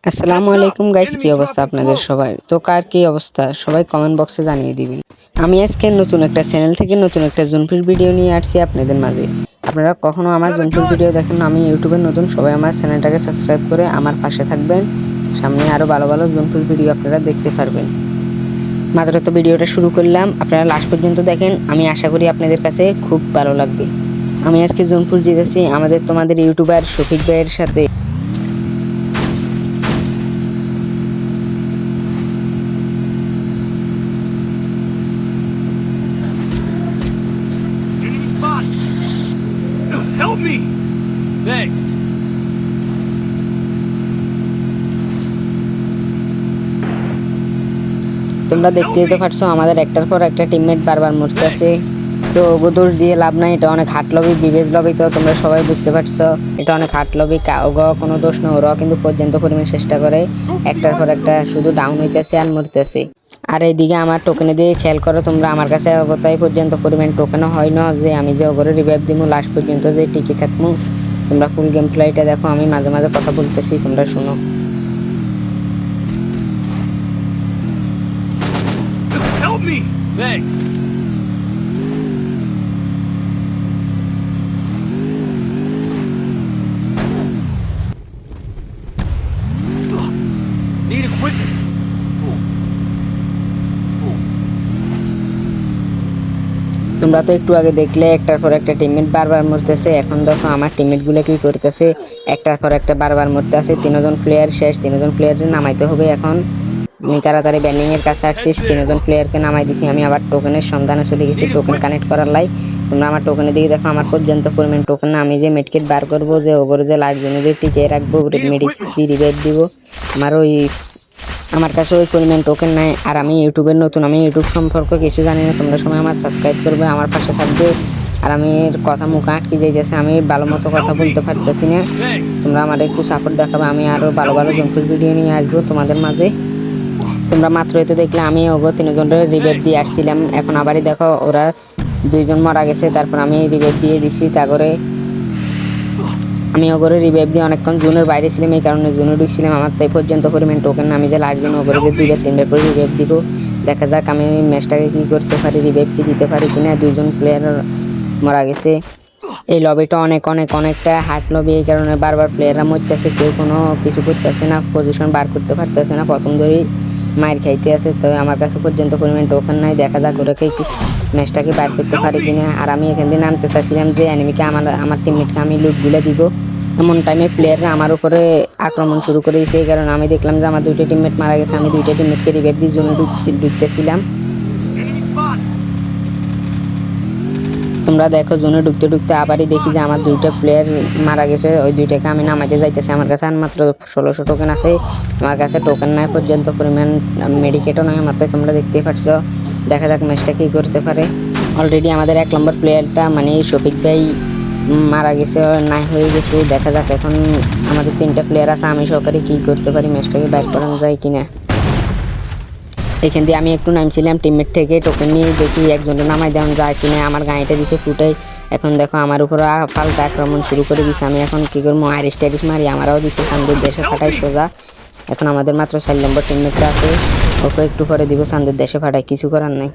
আসসালামু আলাইকুম গাইস, কি অবস্থা আপনাদের সবাই? তো কার কি অবস্থা সবাই কমেন্ট বক্সে জানিয়ে দিবেন। আমি আজকে নতুন একটা চ্যানেল থেকে নতুন একটা জুনফির ভিডিও নিয়ে আসছি আপনাদের মাঝে। আপনারা কখনো আমার জুনফির ভিডিও দেখেন? আমি ইউটিউবের নতুন, সবাই আমার চ্যানেলটাকে সাবস্ক্রাইব করে আমার পাশে থাকবেন। সামনে আরও ভালো ভালো জুনফির ভিডিও আপনারা দেখতে পারবেন। মাত্র তো ভিডিওটা শুরু করলাম, আপনারা লাস্ট পর্যন্ত দেখেন, আমি আশা করি আপনাদের কাছে খুব ভালো লাগবে। আমি আজকে জুনপুর যেতেছি তোমাদের ইউটিউবার শফিক ভাইয়ের সাথে। Help me! Thanks. তোমরা দেখতেই তো পারছো আমাদের একটার পর একটা টিমমেট বারবার মরতেছে। তো দোষ দিয়ে লাভ নাই, এটা অনেক হাট লবি, বিবেক লবি। তো তোমরা সবাই বুঝতে পারছো এটা অনেক হাট লবি। কোনো দোষ নেই, ওরাও কিন্তু পর্যন্ত পরিমাণ চেষ্টা করে, একটার পর একটা শুধু ডাউন হইতেছে আর মরতেছে। আর এইদিকে আমার টোকেনে দিয়ে খেয়াল করো তোমরা, আমার কাছে অবতাই পর্যন্ত পরিমাণ টোকেনও হয় না যে আমি যে ওগরে রিভাইভ দিব লাস্ট পর্যন্ত যে টিকে থাকবো। তোমরা ফুল গেম প্লেটা দেখো, আমি মাঝে মাঝে কথা বলতেছি, তোমরা শুনো। Help me! Thanks. Need equipment. তোমরা তো একটু আগে দেখলে একটার পর একটা টিমমেট বারবার মরতেছে। এখন দেখো আমার টিমমেটগুলো কি করতেছে, একটার পর একটা বারবার মরতে আছে। তিনজন প্লেয়ার শেষ, তিনজন প্লেয়ারের নামাইতে হবে এখন। আমি তাড়াতাড়ি ব্যান্ডিং এর কাছে আসছি, তিনজন প্লেয়ারকে নামাই দিছি। আমি আবার টোকেনের সন্ধানে চলে গেছি টোকেন কানেক্ট করার লাই। তোমরা আমার টোকেনের দিকে দেখো, আমার পর্যন্ত পরিমাণ টোকেন না। আমি যে মেডকিট বার করবো, যে ওগরে যে লাইট জন্য যে টিকে রাখবো, মেডিকেট দিয়ে রিভাইভ দিব, আমার কাছে ওই পরিমাণ টোকেন নাই। আর আমি ইউটিউবের নতুন, আমি ইউটিউব সম্পর্কে কিছু জানি না। তোমরা সময় আমার সাবস্ক্রাইব করবে, আমার পাশে থাকবে। আর আমি কথা মুখ আটকে যাইতেছে, আমি ভালো মতো কথা বলতে পারতেছি না। তোমরা আমার একটু সাপোর্ট দেখাবে, আমি আরও ভালো ভালো জম্পুর ভিডিও নিয়ে আসবো তোমাদের মাঝে। তোমরা মাত্রই তো দেখলে আমি ওগো তিনজনের রিভাইভ দিয়ে আসছিলাম। এখন আবারই দেখো ওরা দুইজন মারা গেছে, তারপর আমি রিভাইভ দিয়ে দিছি। তারপরে আমি ওগরে রিভাইভ দিয়ে অনেকক্ষণ জোনের বাইরে ছিলাম, এই কারণে জোনে ঢুকছিলাম। আমার তাই পর্যন্ত পরিমাণ টোকেন আমি যে লাস্ট জন্য ওগরে দুইবার তিনবার করে রিভাইভ দিব। দেখা যাক আমি ম্যাচটাকে কী করতে পারি, রিভাইভ কি দিতে পারি কিনা। দুইজন প্লেয়ার মারা গেছে। এই লবিটা অনেকটা হার্ড লবি, এই কারণে বারবার প্লেয়াররা মরতেছে, কেউ কোনো কিছু করতেছে না, পজিশন বার করতে পারতেছে না, প্রথম ধরেই মায়ের খাইতে আছে। তো আমার কাছে পর্যন্ত পরিমাণ টোকেন নাই, দেখা যাক ওরা কি ম্যাচটাকে বার করতে পারে কিনা। আর আমি এখান দিয়ে নামতে চাইছিলাম যে এনিমিকে আমার টিমমেটকে আমি লুটগুলো দিব। এমন টাইমে প্লেয়াররা আমার উপরে আক্রমণ শুরু করে দিয়েছে, এই কারণে আমি দেখলাম যে আমার দুইটা টিমমেট মারা গেছে। আমি দুইটা টিমমেটকে রিভাইভ দিয়ে জন্য ঢুকতেছিলাম। তোমরা দেখো জোনে ঢুকতে আবারই দেখি যে আমার দুইটা প্লেয়ার মারা গেছে। ওই দুইটাকে আমি নামাইতে যাইতেছি। আমার কাছে আর মাত্র 1600 টোকেন আছে, আমার কাছে টোকেন নাই পর্যন্ত পরিমাণ, মেডিকেটও নয় মাত্র। তোমরা দেখতেই পারছো, দেখা যাক ম্যাচটা কী করতে পারে। অলরেডি আমাদের 1 নম্বর প্লেয়ারটা মানে শফিক ভাই মারা গেছে, নাই হয়ে গেছে। দেখা যাক এখন আমাদের 3টা প্লেয়ার আছে, আমি সহকারে কী করতে পারি, ম্যাচটাকে বাইর করানো যায় কিনা। এখান দিয়ে আমি একটু নামছিলাম টিমমেট থেকে, টোকেন নিয়ে দেখি একজনের নামাই দেওয়া যায় কিনা। আমার গাড়িটা দিছে ফুটাই। এখন দেখো আমার উপর পাল্টা আক্রমণ শুরু করে দিছে। আমি এখন কী করবো, আইরিশ টাইরিশ মারি, আমারও দিছে সান্দের দেশে ফাটাই সোজা। এখন আমাদের মাত্র 4 নম্বর টিমমেটটা আছে, ওকে একটু পরে দিব সান্দের দেশে ফাটাই, কিছু করার নাই।